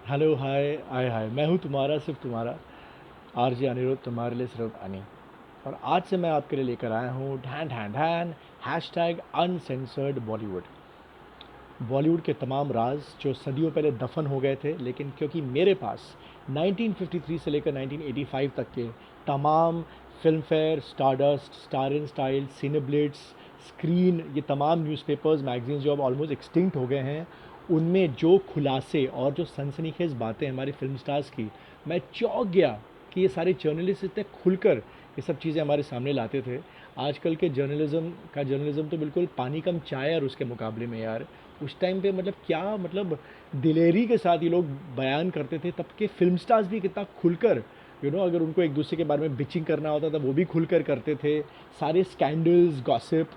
Hello, हाय, आय हाय, मैं हूँ तुम्हारा सिर्फ तुम्हारा आरजे अनिरुद्ध, तुम्हारे लिए सिर्फ अनी। और आज से मैं आपके लिए लेकर आया हूँ ढैन ढैन ढैन हैशटैग अनसेंसर्ड बॉलीवुड। बॉलीवुड के तमाम राज जो सदियों पहले दफन हो गए थे, लेकिन क्योंकि मेरे पास 1953 से लेकर 1985 तक के तमाम Filmfare, Stardust, Star in Style, Cineblitz, Screen, ये तमाम न्यूज़पेपर्स, मैगजीन्स जो अब ऑलमोस्ट एक्सटिंक्ट हो गए हैं, उनमें जो खुलासे और जो सनसनीखेज बातें हमारे फिल्म स्टार्स की, मैं चौंक गया कि ये सारे जर्नलिस्ट इतने खुलकर ये सब चीज़ें हमारे सामने लाते थे। आजकल के जर्नलिज्म तो बिल्कुल पानी कम चाय और उसके मुकाबले में यार। उस टाइम पे मतलब क्या, मतलब दिलेरी के साथ ये लोग बयान करते थे। तब के फिल्म स्टार्स भी कितना खुलकर, अगर उनको एक दूसरे के बारे में बिचिंग करना होता था वो भी खुलकर करते थे। सारे scandals, gossip,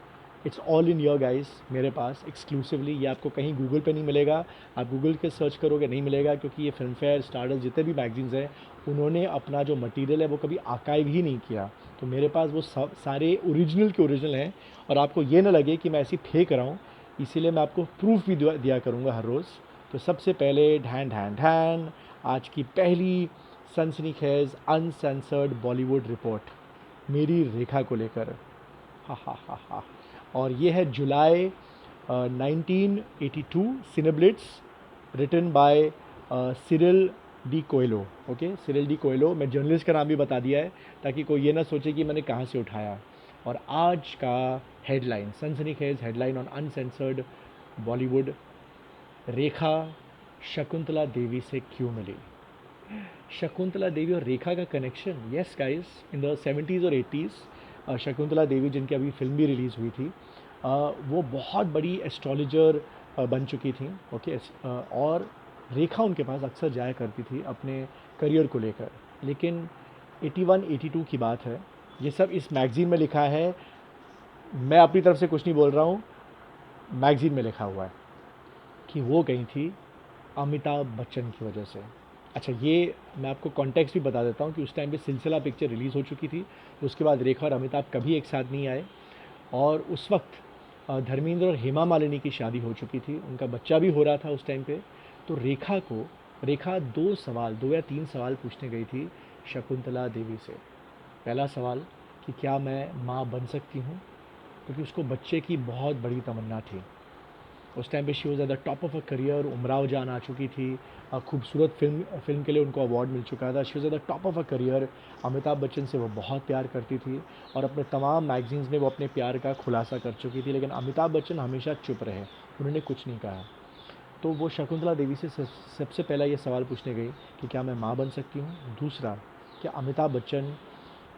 it's all in your guys, मेरे पास एक्सक्लूसिवली। ये आपको कहीं गूगल पे नहीं मिलेगा। आप गूगल के सर्च करोगे नहीं मिलेगा, क्योंकि ये फिल्म फेयर, स्टारडस्ट, जितने भी मैगजीन्स हैं, उन्होंने अपना जो मटेरियल है वो कभी आर्काइव ही नहीं किया। तो मेरे पास वो सब सारे ओरिजिनल के ओरिजिनल हैं। और आपको ये ना लगे कि मैं ऐसी फेंक रहा हूँ, इसीलिए मैं आपको प्रूफ भी दिया करूँगा हर रोज़। तो सबसे पहले ढैन ढैन ढैन, आज की पहली सनसनीखेज अनसेंसर्ड बॉलीवुड रिपोर्ट मेरी रेखा को लेकर। हा हा हा हा। और ये है जुलाई 1982, Cineblitz, written by Cyril D Coelho. Okay, Cyril D Coelho. मैं जर्नलिस्ट का नाम भी बता दिया है ताकि कोई ये ना सोचे कि मैंने कहाँ से उठाया। और आज का हेडलाइन, सनसनीखेज हेडलाइन ऑन अनसेंसर्ड बॉलीवुड: रेखा शकुंतला देवी से क्यों मिली। शकुंतला देवी और रेखा का connection, yes guys, in the 70s और 80s शकुंतला देवी, जिनकी अभी फिल्म भी रिलीज़ हुई थी, वो बहुत बड़ी एस्ट्रोलॉजर बन चुकी थी। ओके, और रेखा उनके पास अक्सर जाया करती थी अपने करियर को लेकर। लेकिन 81 82 की बात है, ये सब इस मैगज़ीन में लिखा है। मैं अपनी तरफ से कुछ नहीं बोल रहा हूँ, मैगज़ीन में लिखा हुआ है कि वो गई थी अमिताभ बच्चन की वजह से। अच्छा, ये मैं आपको कॉन्टेक्स्ट भी बता देता हूँ कि उस टाइम पे सिलसिला पिक्चर रिलीज़ हो चुकी थी। उसके बाद रेखा और अमिताभ कभी एक साथ नहीं आए। और उस वक्त धर्मेंद्र और हेमा मालिनी की शादी हो चुकी थी, उनका बच्चा भी हो रहा था उस टाइम पे। तो रेखा दो या तीन सवाल पूछने गई थी शकुंतला देवी से। पहला सवाल कि क्या मैं माँ बन सकती हूँ, क्योंकि उसको बच्चे की बहुत बड़ी तमन्ना थी। उस टाइम पे she was at the top of a career, Umrao जान आ चुकी थी, खूबसूरत फिल्म के लिए उनको अवार्ड मिल चुका था। She was at the top of a career. Amitabh Bachchan से वो बहुत प्यार करती थी और अपने तमाम मैगजीन्स में वो अपने प्यार का खुलासा कर चुकी थी। लेकिन अमिताभ बच्चन हमेशा चुप रहे, उन्होंने कुछ नहीं कहा। तो वो शकुंतला देवी से सबसे पहला ये सवाल पूछने गई कि क्या मैं माँ बन सकती हूँ। दूसरा, क्या अमिताभ बच्चन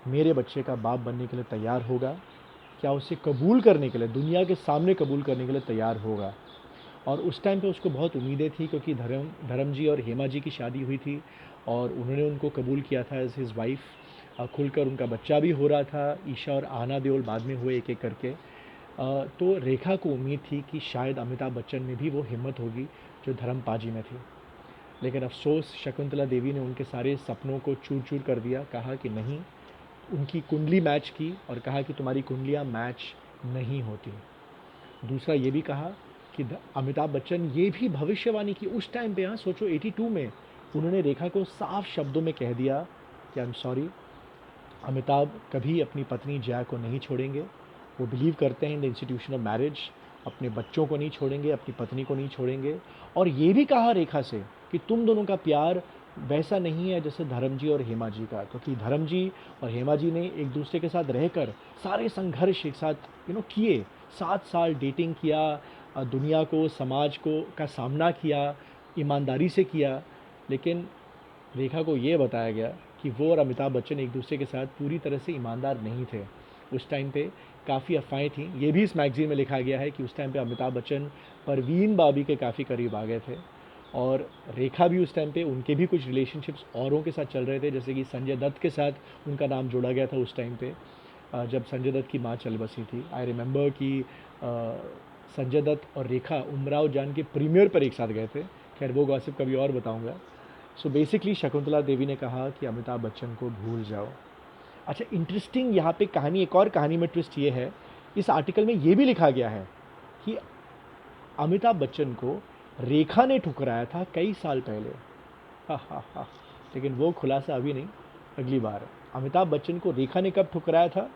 मेरे बच्चे का बाप बनने के लिए तैयार होगा, क्या उसे कबूल करने के लिए, दुनिया के सामने कबूल करने के लिए तैयार होगा। और उस टाइम पे उसको बहुत उम्मीदें थी, क्योंकि धर्म जी और हेमा जी की शादी हुई थी और उन्होंने उनको कबूल किया था एज हिज़ वाइफ। खुलकर उनका बच्चा भी हो रहा था, ईशा और आहना देओल बाद में हुए एक एक करके। तो रेखा को उम्मीद थी कि शायद अमिताभ बच्चन में भी वो हिम्मत होगी जो धर्म पाजी में थी। लेकिन अफसोस, शकुंतला देवी ने उनके सारे सपनों को चूर चूर कर दिया। कहा कि नहीं, उनकी कुंडली मैच की और कहा कि तुम्हारी कुंडलियाँ मैच नहीं होती। दूसरा ये भी कहा कि अमिताभ बच्चन ये भी भविष्यवाणी की उस टाइम पे, हाँ सोचो 82 में, उन्होंने रेखा को साफ शब्दों में कह दिया कि आई एम सॉरी, अमिताभ कभी अपनी पत्नी जया को नहीं छोड़ेंगे। वो बिलीव करते हैं in the institution of marriage. अपने बच्चों को नहीं छोड़ेंगे, अपनी पत्नी को नहीं छोड़ेंगे। और ये भी कहा रेखा से कि तुम दोनों का प्यार वैसा नहीं है जैसे धर्म जी और हेमा जी का, क्योंकि धर्म जी और हेमा जी ने एक दूसरे के साथ रहकर सारे संघर्ष एक साथ किए। 7 साल डेटिंग किया, दुनिया को, समाज को का सामना किया, ईमानदारी से किया। लेकिन रेखा को ये बताया गया कि वो और अमिताभ बच्चन एक दूसरे के साथ पूरी तरह से ईमानदार नहीं थे। उस टाइम पे काफ़ी अफवाहें थीं, ये भी इस मैगज़ीन में लिखा गया है कि उस टाइम पे अमिताभ बच्चन परवीन बाबी के काफ़ी करीब आ गए थे। और रेखा भी उस टाइम पे, उनके भी कुछ रिलेशनशिप्स औरों के साथ चल रहे थे, जैसे कि संजय दत्त के साथ उनका नाम जोड़ा गया था उस टाइम पे, जब संजय दत्त की माँ चल बसी थी। आई रिमेंबर कि संजय दत्त और रेखा उमराव जान के प्रीमियर पर एक साथ गए थे। खैर वो गॉसिप कभी और बताऊंगा। सो बेसिकली शकुंतला देवी ने कहा कि अमिताभ बच्चन को भूल जाओ। अच्छा, इंटरेस्टिंग यहाँ पे कहानी, एक और कहानी में ट्विस्ट ये है, इस आर्टिकल में ये भी लिखा गया है कि अमिताभ बच्चन को रेखा ने ठुकराया था कई साल पहले। हाँ हाँ हाँ। लेकिन वो खुलासा अभी नहीं, अगली बार। अमिताभ बच्चन को रेखा ने कब ठुकराया था,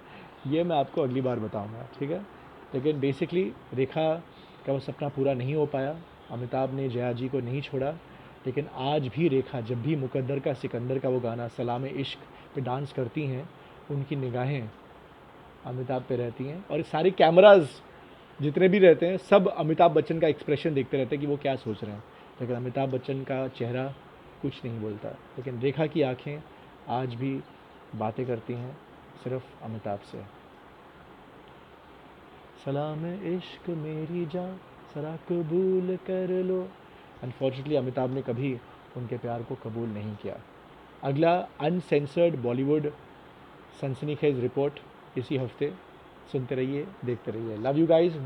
ये मैं आपको अगली बार बताऊंगा, ठीक है। लेकिन बेसिकली रेखा का वो सपना पूरा नहीं हो पाया, अमिताभ ने जया जी को नहीं छोड़ा। लेकिन आज भी रेखा जब भी मुकद्दर का सिकंदर का वो गाना सलाम इश्क पे डांस करती हैं, उनकी निगाहें अमिताभ पे रहती हैं, और सारे कैमराज जितने भी रहते हैं सब अमिताभ बच्चन का एक्सप्रेशन देखते रहते हैं कि वो क्या सोच रहे हैं। लेकिन अमिताभ बच्चन का चेहरा कुछ नहीं बोलता। लेकिन रेखा की आंखें आज भी बातें करती हैं सिर्फ अमिताभ से। सलाम इश्क मेरी जान, सरा कबूल कर लो। अनफॉर्चुनेटली अमिताभ ने कभी उनके प्यार को कबूल नहीं किया। अगला अनसेंसर्ड बॉलीवुड सनसनीखेज रिपोर्ट इसी हफ्ते। सुनते रहिए, देखते रहिए। Love you guys.